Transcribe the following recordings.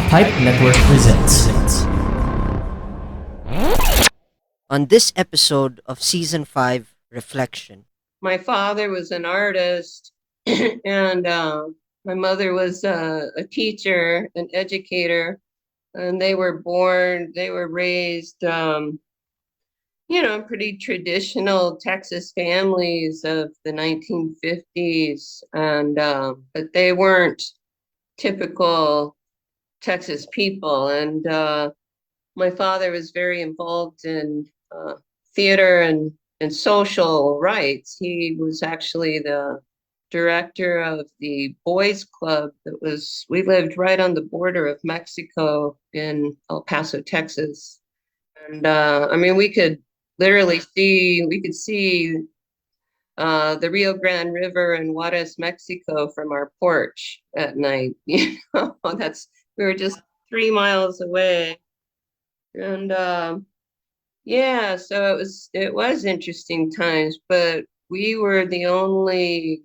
Pipe Network presents. On this episode of Season 5 Reflection. My father was an artist, and my mother was a teacher, an educator, and they were raised, pretty traditional Texas families of the 1950s, and but they weren't typical Texas people. And my father was very involved in theater and social rights. He was actually the director of the boys club we lived right on the border of Mexico in El Paso, Texas. And I mean, we could see the Rio Grande River in Juarez, Mexico from our porch at night. We were just 3 miles away. And yeah, so it was interesting times, but we were the only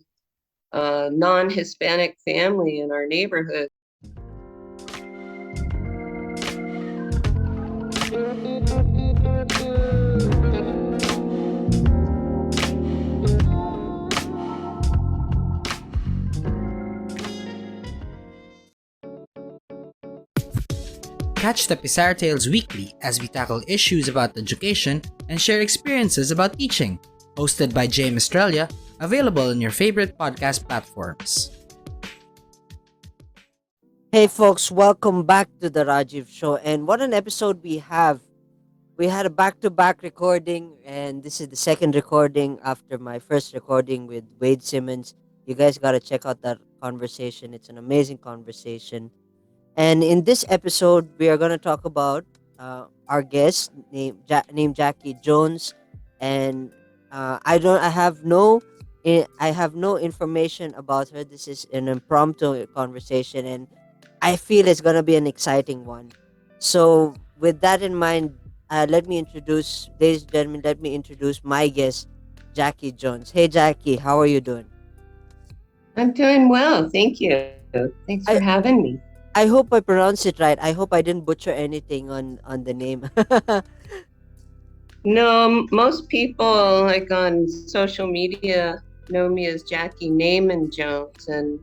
non-Hispanic family in our neighborhood. Catch the Pizarra Tales weekly as we tackle issues about education and share experiences about teaching. Hosted by James Australia, available on your favorite podcast platforms. Hey folks, welcome back to the Rajiv Show. And what an episode we have. We had a back-to-back recording, and this is the second recording after my first recording with Wade Simmons. You guys got to check out that conversation. It's an amazing conversation. And in this episode, we are going to talk about our guest named Jackey Jones, and I have no information about her. This is an impromptu conversation, and I feel it's going to be an exciting one. So, with that in mind, ladies and gentlemen, let me introduce my guest, Jackey Jones. Hey, Jackey, how are you doing? I'm doing well, thank you. Thanks for I having me. I hope I pronounced it right. I hope I didn't butcher anything on the name. No, most people like on social media know me as Jackey Neyman Jones, and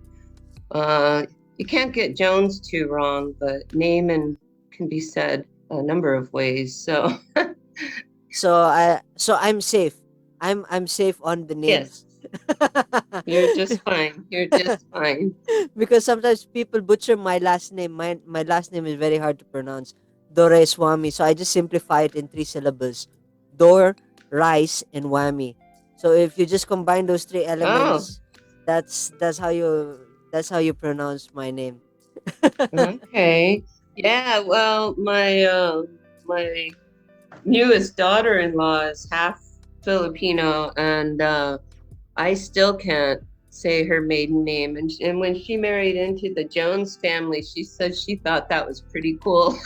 you can't get Jones too wrong, but Neyman can be said a number of ways. So So I'm safe. I'm safe on the yes, names. you're just fine. You're just fine. Because sometimes people butcher my last name. My last name is very hard to pronounce. Dore Swami. So I just simplify it in three syllables. Dor, rice, and wami. So if you just combine those three Oh, elements, that's how you pronounce my name. okay. Yeah, well, my newest daughter-in-law is half Filipino, and I still can't say her maiden name. And when she married into the Jones family, she said she thought that was pretty cool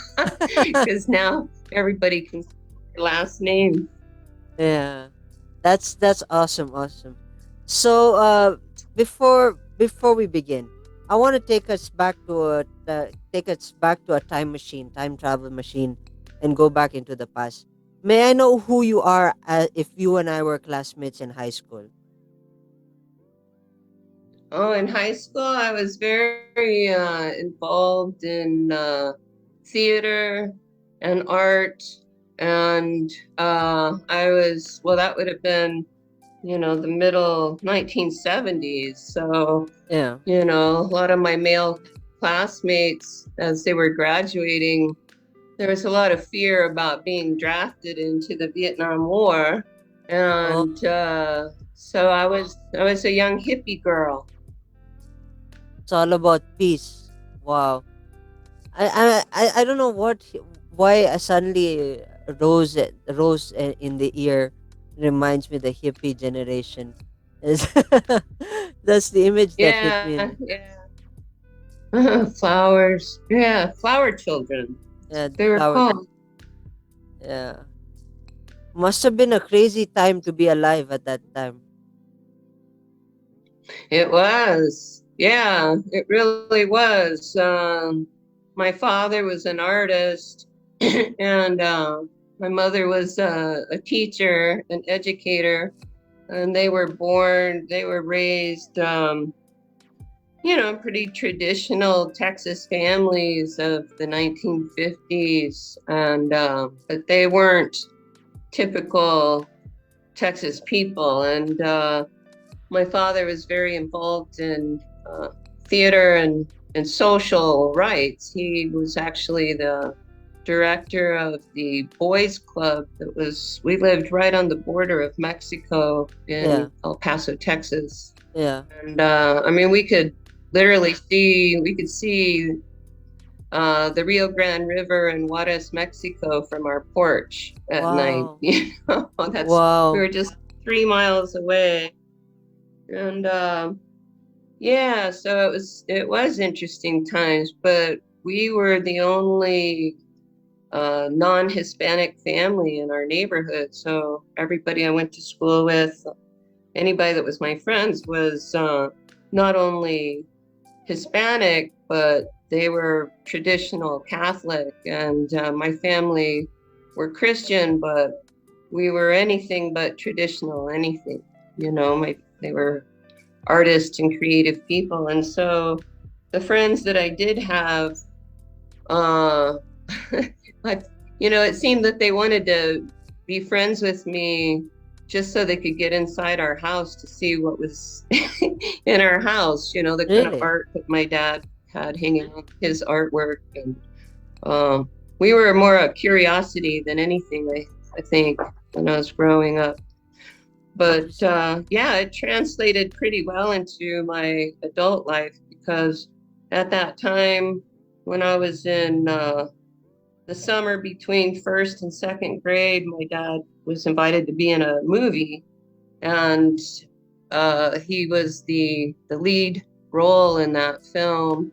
because now everybody can say her last name. Yeah. That's awesome, awesome. So before we begin, I want to take us back to a time machine, time travel machine, and go back into the past. May I know who you are if you and I were classmates in high school? Oh, in high school, I was very involved in theater and art. And that would have been, the middle 1970s. So, Yeah. a lot of my male classmates, as they were graduating, there was a lot of fear about being drafted into the Vietnam War. Oh, And so I was a young hippie girl. it's all about peace. Wow. I don't know why I suddenly in the ear reminds me the hippie generation. Is that's the image that hit me. Yeah, yeah. Flowers. Yeah, flower children. Yeah, They were flower. called. Yeah, must have been a crazy time to be alive at that time. It was. Yeah, it really was. my father was an artist, and my mother was a teacher, an educator, and they were raised, pretty traditional Texas families of the 1950s, and but they weren't typical Texas people. And my father was very involved in theater and social rights. He was actually the director of the boys club we lived right on the border of Mexico Yeah. in El Paso, Texas. Yeah. And I mean, we could see the Rio Grande River in Juarez, Mexico from our porch at night. Wow. We Wow. were just 3 miles away. And yeah, so it was interesting times, but we were the only non-Hispanic family in our neighborhood. So everybody I went to school with, anybody that was my friends, was not only Hispanic, but they were traditional Catholic. And my family were Christian, but we were anything but traditional, anything. They were artists and creative people. And so the friends that I did have, uh, it seemed that they wanted to be friends with me just so they could get inside our house to see what was in our house, the kind of Really? art that my dad had hanging on his artwork. And we were more a curiosity than anything, I think, when I was growing up. But yeah, it translated pretty well into my adult life, because at that time, when I was in the summer between first and second grade, my dad was invited to be in a movie, and he was the lead role in that film.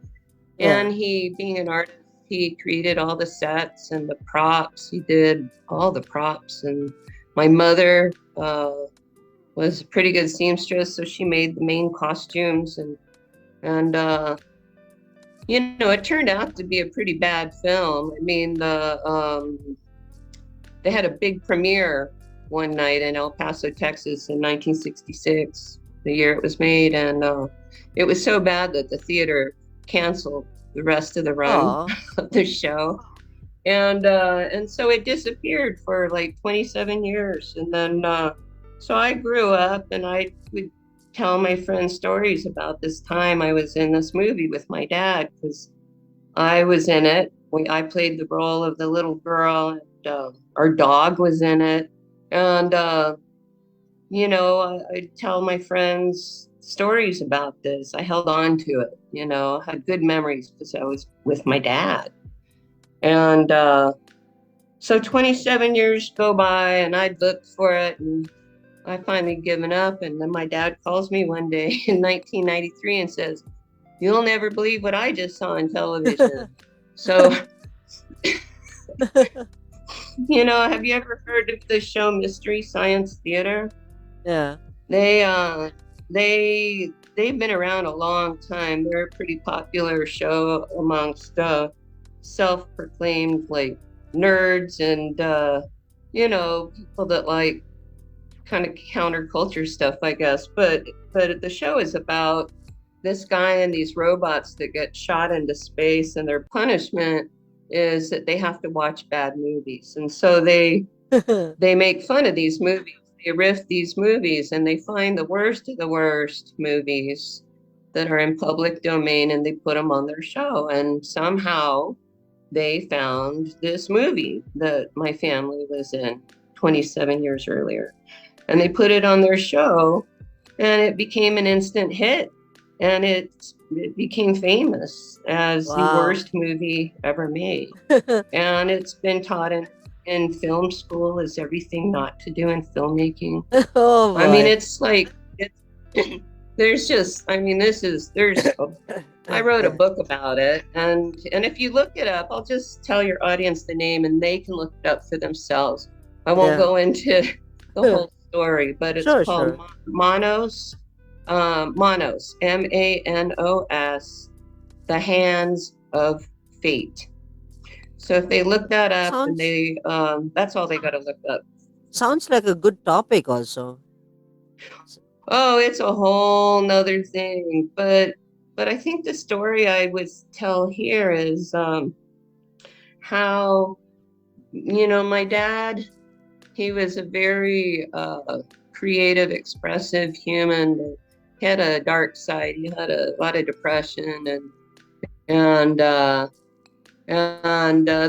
Yeah. And he, being an artist, he created all the sets and the props. He did all the props. And my mother was a pretty good seamstress, so she made the main costumes. And it turned out to be a pretty bad film. I mean, they had a big premiere one night in El Paso, Texas in 1966, the year it was made. And it was so bad that the theater canceled the rest of the run Aw. of the show. And so it disappeared for like 27 years. And then, so I grew up, and I would tell my friends stories about this time I was in this movie with my dad, because I was in it. I played the role of the little girl, and our dog was in it. And, I'd tell my friends stories about this. I held on to it, had good memories because I was with my dad. And so 27 years go by, and I'd looked for it, and I finally given up. And then my dad calls me one day in 1993 and says, "You'll never believe what I just saw on television." So, have you ever heard of the show Mystery Science Theater? Yeah. They've been around a long time. They're a pretty popular show amongst self-proclaimed like nerds and people that like kind of counterculture stuff, I guess. But the show is about this guy and these robots that get shot into space, and their punishment is that they have to watch bad movies. And so they make fun of these movies. They riff these movies, and they find the worst of the worst movies that are in public domain, and they put them on their show. And somehow they found this movie that my family was in 27 years earlier, and they put it on their show, and it became an instant hit, and it became famous as the worst movie ever made. And it's been taught in film school as everything not to do in filmmaking. Oh, I mean, boy. it's like there's I wrote a book about it, and if you look it up, I'll just tell your audience the name, and they can look it up for themselves. I won't go into the whole story, but it's called Manos, Manos, Manos, The Hands of fate. So if they look that up, and Sounds they that's all they got to look up. sounds like a good topic also. S- Oh, it's a whole nother thing. But I think the story I would tell here is how, my dad, he was a very creative, expressive human. He had a dark side. He had a lot of depression, and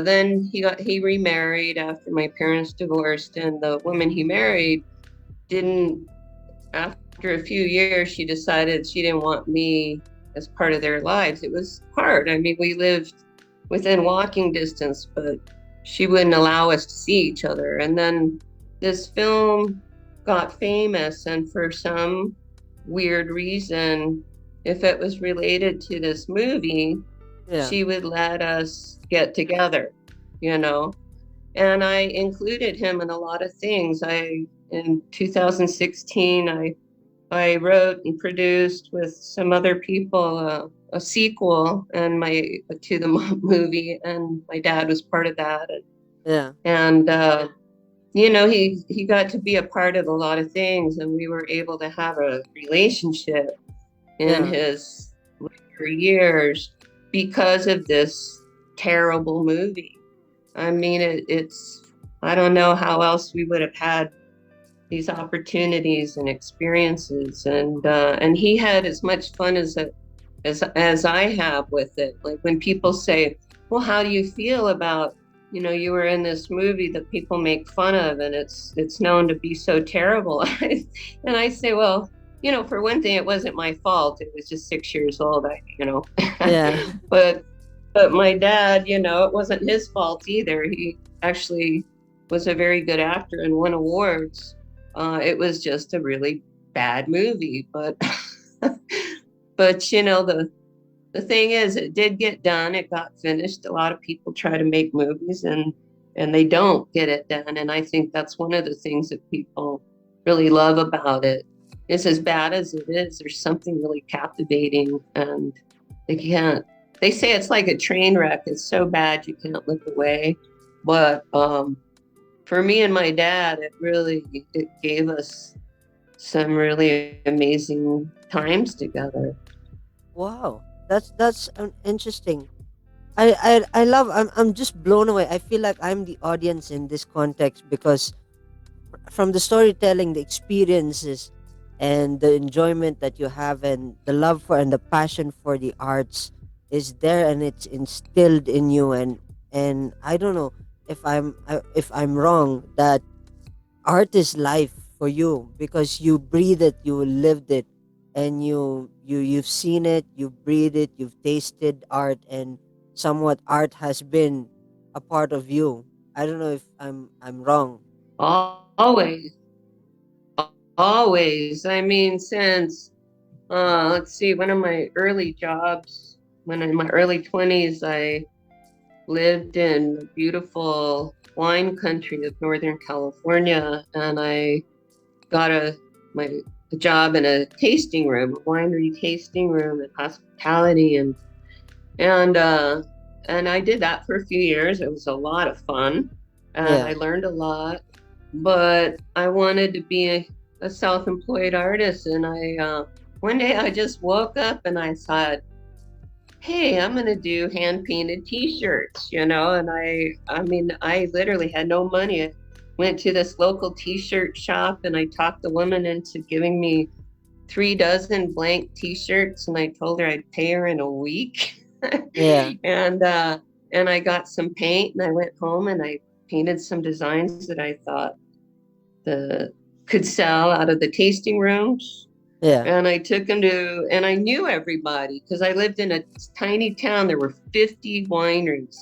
then he remarried after my parents divorced, and the woman he married didn't. After a few years, she decided she didn't want me as part of their lives. It was hard. I mean, we lived within walking distance, but she wouldn't allow us to see each other. And then this film got famous, and for some weird reason, if it was related to this movie, Yeah. she would let us get together, you know. And I included him in a lot of things. In 2016, I wrote and produced with some other people a sequel and my to the movie, and my dad was part of that. Yeah. And he got to be a part of a lot of things, and we were able to have a relationship in Yeah. his later years because of this terrible movie. I mean, it's I don't know how else we would have had these opportunities and experiences, and he had as much fun as I have with it. Like when people say, "Well, how do you feel about, you were in this movie that people make fun of, and it's known to be so terrible?" And I say, "Well, for one thing, it wasn't my fault. It was just 6 years old. Yeah. but but my dad, it wasn't his fault either. He actually was a very good actor and won awards. It was just a really bad movie, but but the thing is, it did get done. It got finished. A lot of people try to make movies, and they don't get it done. And I think that's one of the things that people really love about it. It's as bad as it is. There's something really captivating, and they can't. They say it's like a train wreck. It's so bad you can't look away. But for me and my dad, it gave us some really amazing times together. Wow. That's interesting. I love. I'm just blown away. I feel like I'm the audience in this context because from the storytelling, the experiences, and the enjoyment that you have, and the love for and the passion for the arts is there, and it's instilled in you. And I don't know if I'm wrong that art is life for you because you breathe it, you lived it, and you've seen it, you breathe it, you've tasted art, and somewhat art has been a part of you. I don't know if I'm wrong. Always, always. I mean, since let's see, one of my early jobs, when in my early 20s, I lived in beautiful wine country of Northern California, and I got my a job in a tasting room, a winery tasting room and hospitality, and uh and I did that for a few years. It was a lot of fun, and Yeah. I learned a lot, but I wanted to be a self-employed artist, and I one day I just woke up and I thought, hey, I'm gonna do hand painted t-shirts, and I mean, I literally had no money. I went to this local t-shirt shop, and I talked the woman into giving me 3 dozen blank t-shirts, and I told her I'd pay her in a week. Yeah. and uh and I got some paint, and I went home and I painted some designs that I thought the could sell out of the tasting rooms, Yeah. and I took him and I knew everybody because I lived in a tiny town. There were 50 wineries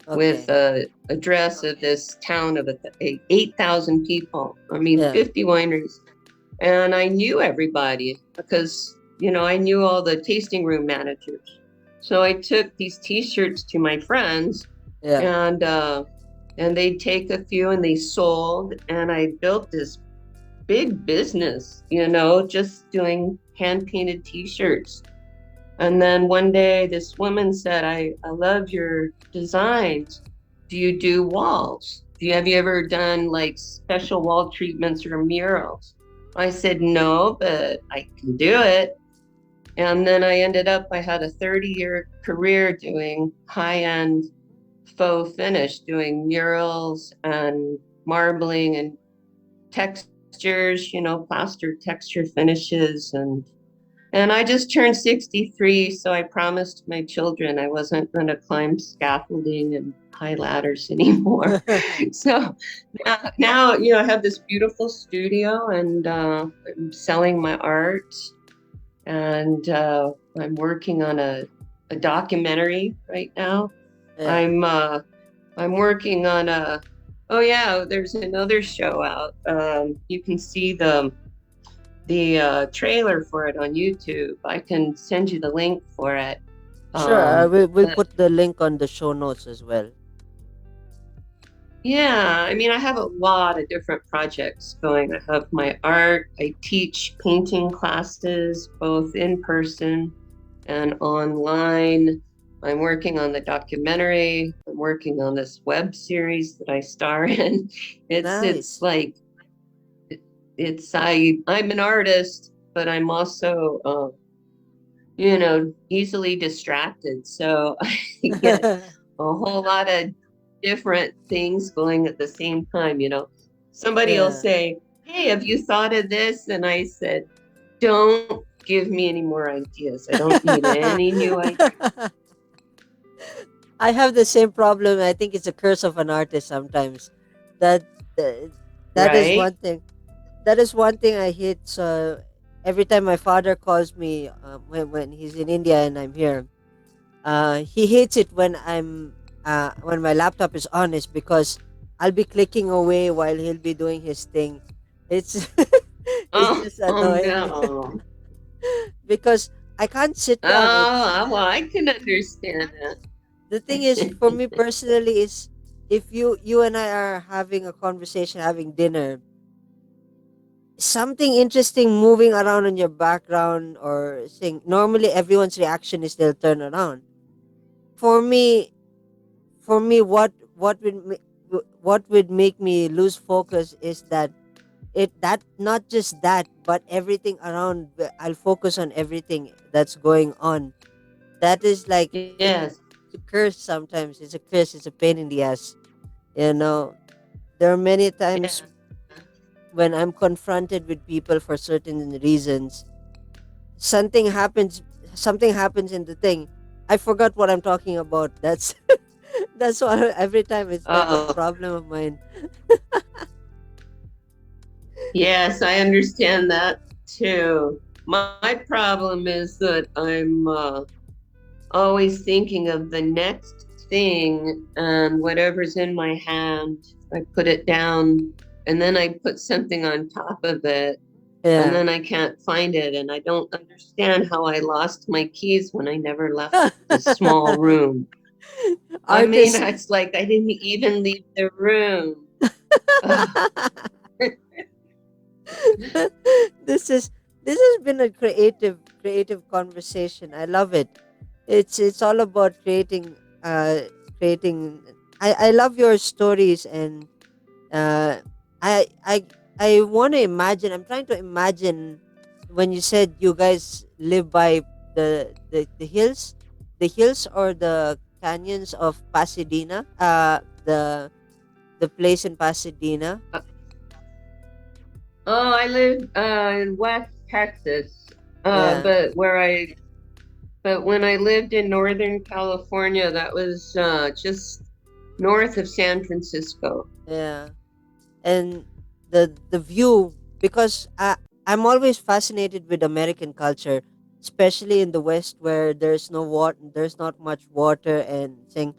with Okay. a address of this town of 8,000 people. I mean, Yeah. 50 wineries. And I knew everybody because, I knew all the tasting room managers. So I took these T-shirts to my friends, Yeah. and they'd take a few and they sold. And I built this big business, just doing hand painted T-shirts. And then one day this woman said, I love your designs. Do you do walls? Have you ever done like special wall treatments or murals? I said, no, but I can do it. And then I had a 30-year career doing high-end faux finish, doing murals and marbling and textures, plaster texture finishes. And I just turned 63, so I promised my children I wasn't going to climb scaffolding and high ladders anymore. So now, I have this beautiful studio, and I'm selling my art, and I'm working on a documentary right now. Yeah. I'm uh, I'm working on oh yeah, there's another show out. You can see the trailer for it on YouTube. I can send you the link for it. Sure, we'll But put the link on the show notes as well. yeah, I mean, I have a lot of different projects going. I have my art. I teach painting classes, both in person and online. I'm working on the documentary. I'm working on this web series that I star in. It's Nice. like I'm an artist, but I'm also easily distracted. So I get a whole lot of different things going at the same time. Somebody will Yeah. say, "Hey, have you thought of this?" And I said, "Don't give me any more ideas. I don't need any new ideas." I have the same problem. I think it's a curse of an artist sometimes. That uh, that is Right? one thing. That is one thing I hate. So every time my father calls me when he's in India and I'm here, he hates it when my laptop is on. Is because I'll be clicking away while he'll be doing his thing. It's it's Oh, just oh annoying no. because I can't sit down. It's Oh, well, I can understand the thing is that. for me personally is if you and I are having a conversation, having dinner, something interesting moving around in your background or saying normally everyone's reaction is they'll turn around. For me, what would make me lose focus is that that not just that but everything around. I'll focus on everything that's going on. That is like Yes. it's a curse. Sometimes it's a curse. It's a pain in the ass. You know, there are many times Yeah. when I'm confronted with people for certain reasons. Something happens. Something happens in the thing. I forgot what I'm talking about. That's that's why every time it's like a Oh, problem of mine. yes, I understand that too. My problem is that I'm always thinking of the next thing, and whatever's in my hand, I put it down, and then I put something on top of it, and Yeah. then I can't find it, and I don't understand how I lost my keys when I never left the small room. I mean, Artists. it's like I didn't even leave the room. Ugh. this is this has been a creative conversation. I love it. It's all about creating. I love your stories and uh I I I want to imagine. I'm trying to imagine when you said you guys live by the hills or the canyons of Pasadena. The place in Pasadena. Oh, I live in West Texas, Yeah. but when I lived in Northern California, that was just north of San Francisco. Yeah. And the view, because I'm always fascinated with American culture, especially in the West where there's not much water and thing.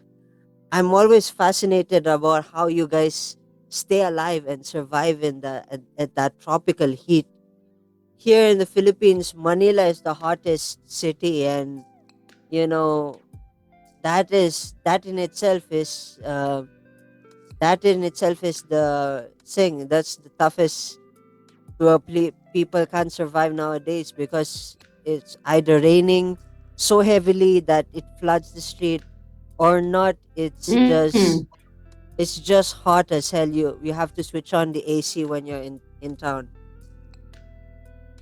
I'm always fascinated about how you guys stay alive and survive in at that tropical heat. Here in the Philippines, Manila is the hottest city, and you know that in itself is the thing that's the toughest people can't survive nowadays because it's either raining so heavily that it floods the street, or not, Mm-hmm. it's just hot as hell. You have to switch on the AC when you're in town.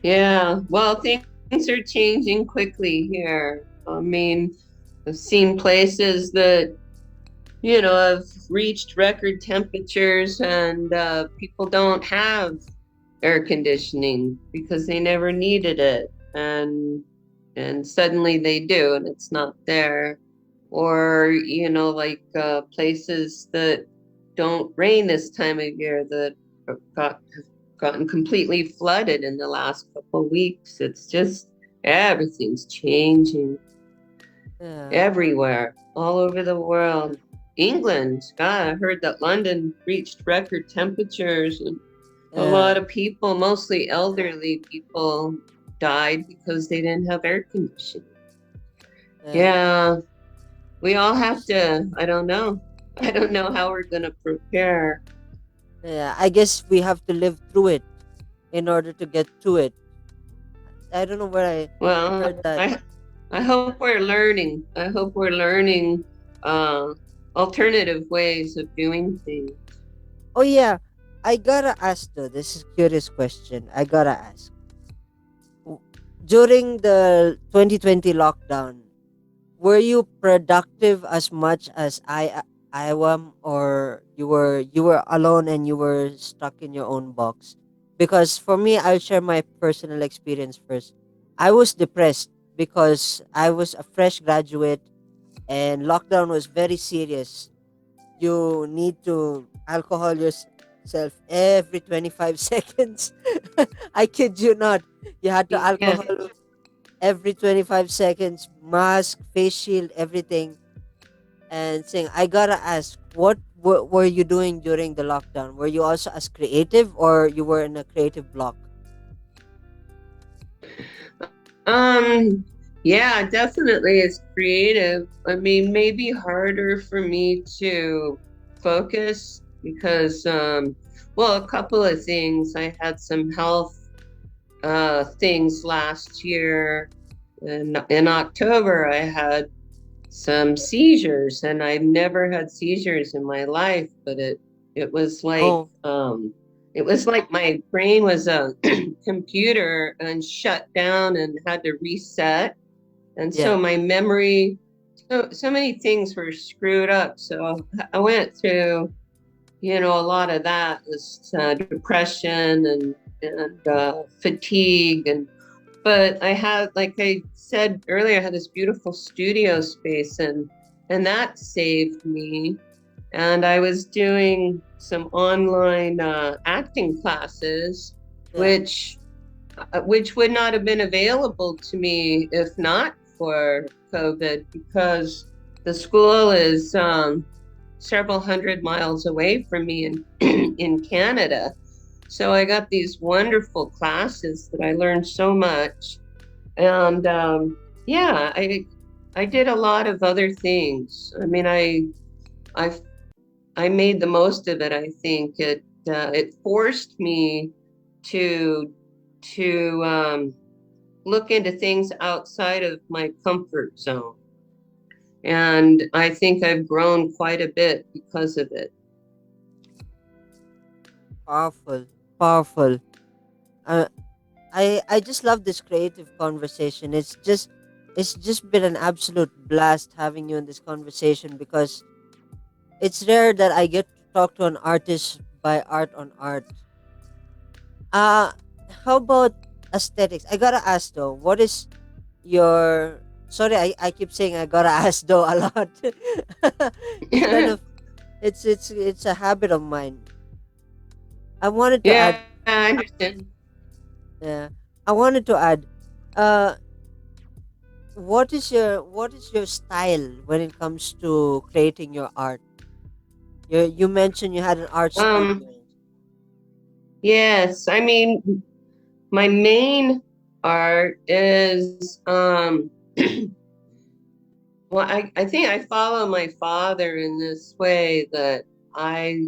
Yeah. Well, things are changing quickly here. I mean, I've seen places that, have reached record temperatures and people don't have air conditioning because they never needed it. And suddenly they do, and it's not there. Or, like places that don't rain this time of year that have gotten completely flooded in the last couple of weeks. It's just everything's changing Yeah, everywhere, all over the world. England, God, I heard that London reached record temperatures, and a yeah, lot of people, mostly elderly people, died because they didn't have air conditioning. yeah, Yeah, we all have to, I don't know. I don't know how we're going to prepare. yeah. I guess we have to live through it in order to get to it. I don't know where I Well, heard that. I hope we're learning. I hope we're learning uh, alternative ways of doing things. Oh yeah, I gotta ask though. This is a curious question. I gotta ask. W- During the 2020 lockdown, were you productive as much as I am, or you were alone and you were stuck in your own box? Because for me, I'll share my personal experience first. I was depressed because I was a fresh graduate and lockdown was very serious. You need to alcohol yourself every 25 seconds. I kid you not. You had to Yeah. alcohol every 25 seconds, mask, face shield, everything. And saying, I gotta ask, what were you doing during the lockdown? Were you also as creative, or you were in a creative block? Um, yeah, definitely it's creative. I mean, maybe harder for me to focus because, well, a couple of things. I had some health things last year. In October, I had some seizures, and I've never had seizures in my life, but it was like Oh, it was like my brain was a computer and shut down and had to reset. And yeah. so my memory, so many things were screwed up. So I went through, a lot of that, this depression and fatigue. But I had, like I said earlier, I had this beautiful studio space, and that saved me. And I was doing some online acting classes, Yeah. which would not have been available to me if not for COVID, because the school is several hundred miles away from me in in Canada. So I got these wonderful classes that I learned so much. And yeah, I did a lot of other things. I mean, I I made the most of it. I think it forced me to to look into things outside of my comfort zone, and I think I've grown quite a bit because of it. Powerful, powerful. Uh, I just love this creative conversation. It's just been an absolute blast having you in this conversation, because it's rare that I get to talk to an artist by art on art. Uh how about aesthetics? I gotta ask though, what is your, sorry, I keep saying I gotta ask though a lot. It's kind Yeah, of, it's a habit of mine. I wanted to add, I understand. yeah, I wanted to add, uh what is your style when it comes to creating your art? You mentioned you had an art Um, studio. yes, I mean, my main art is well, I think I follow my father in this way, that I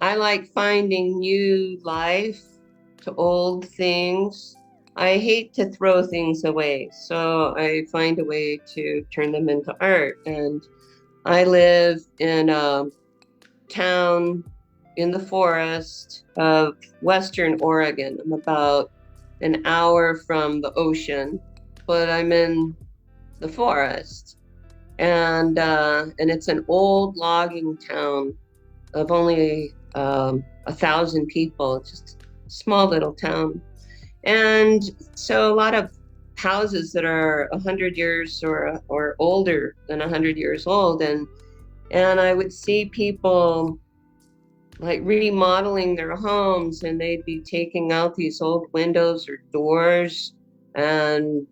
I like finding new life to old things. I hate to throw things away, so I find a way to turn them into art. And I live in a town in the forest of Western Oregon. I'm about an hour from the ocean, but I'm in the forest. And it's an old logging town of only 1,000 people. It's just a small little town. And so a lot of houses that are 100 years or older than 100 years old. And I would see people like remodeling their homes, and they'd be taking out these old windows or doors, and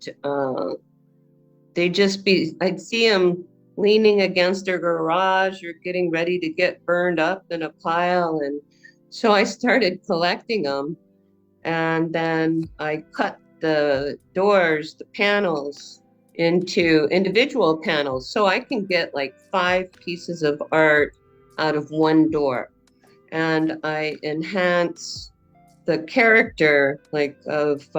I'd see them leaning against their garage or getting ready to get burned up in a pile. And so I started collecting them. And then I cut the doors, the panels, into individual panels. So I can get like 5 pieces of art out of one door. And I enhance the character like of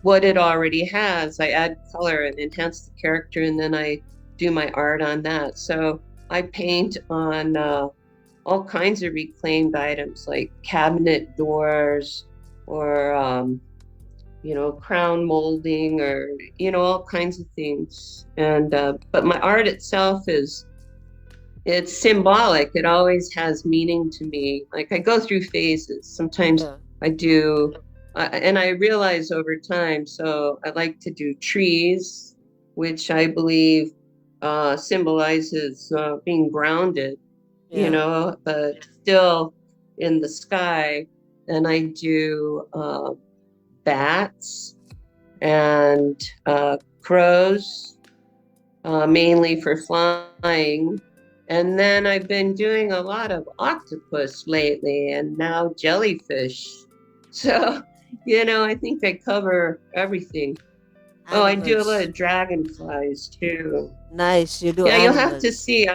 what it already has. I add color and enhance the character, and then I do my art on that. So I paint on all kinds of reclaimed items like cabinet doors or crown molding, or all kinds of things. And but my art itself is it's symbolic. It always has meaning to me. Like I go through phases. Sometimes Yeah. I do, and I realize over time. So I like to do trees, which I believe symbolizes being grounded, Yeah. but still in the sky. And I do bats and crows, mainly for flying. And then I've been doing a lot of octopus lately and now jellyfish. So, I think I cover everything. Oh, I do a lot Animals. of dragonflies too. Nice. You do Yeah, you'll have to animals. see.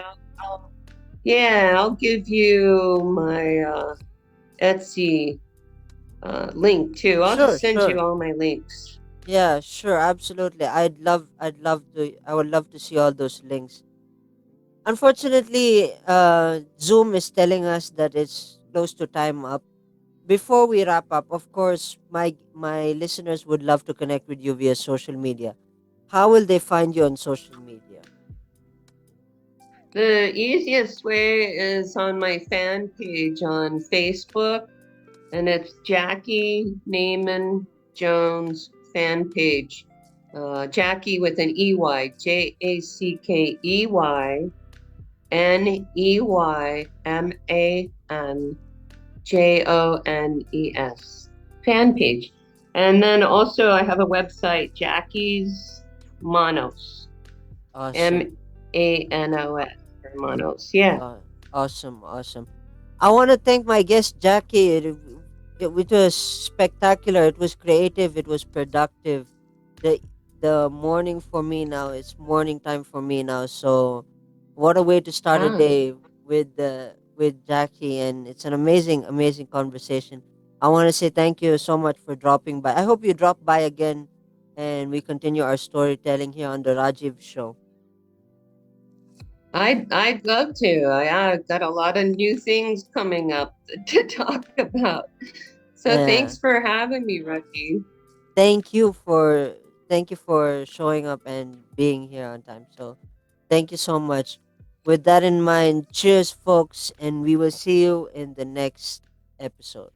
Yeah, I'll give you my Etsy link too. I'll Sure, just send you sure. all my links. Yeah, sure, absolutely. I would love to see all those links. Unfortunately, Zoom is telling us that it's close to time up. Before we wrap up, of course, my listeners would love to connect with you via social media. How will they find you on social media? The easiest way is on my fan page on Facebook, and it's Jackey Neyman Jones fan page. Jackey with an EY, JackeyNeymanJones fan page. And then also I have a website, Jackie's Manos, Awesome. Manos, for Manos. Yeah. Awesome, awesome. I want to thank my guest Jackie. It was spectacular. It was creative. It was productive. The the morning for me now. It's morning time for me now. So, what a way to start a Ah, day with Jackie, and it's an amazing conversation. I want to say thank you so much for dropping by. I hope you drop by again, and we continue our storytelling here on the Rajiv Show. I'd love to. I've got a lot of new things coming up to talk about. So Yeah. thanks for having me, Rajiv. thank you for thank you for showing up and being here on time. So thank you so much. With that in mind, cheers folks, and we will see you in the next episode.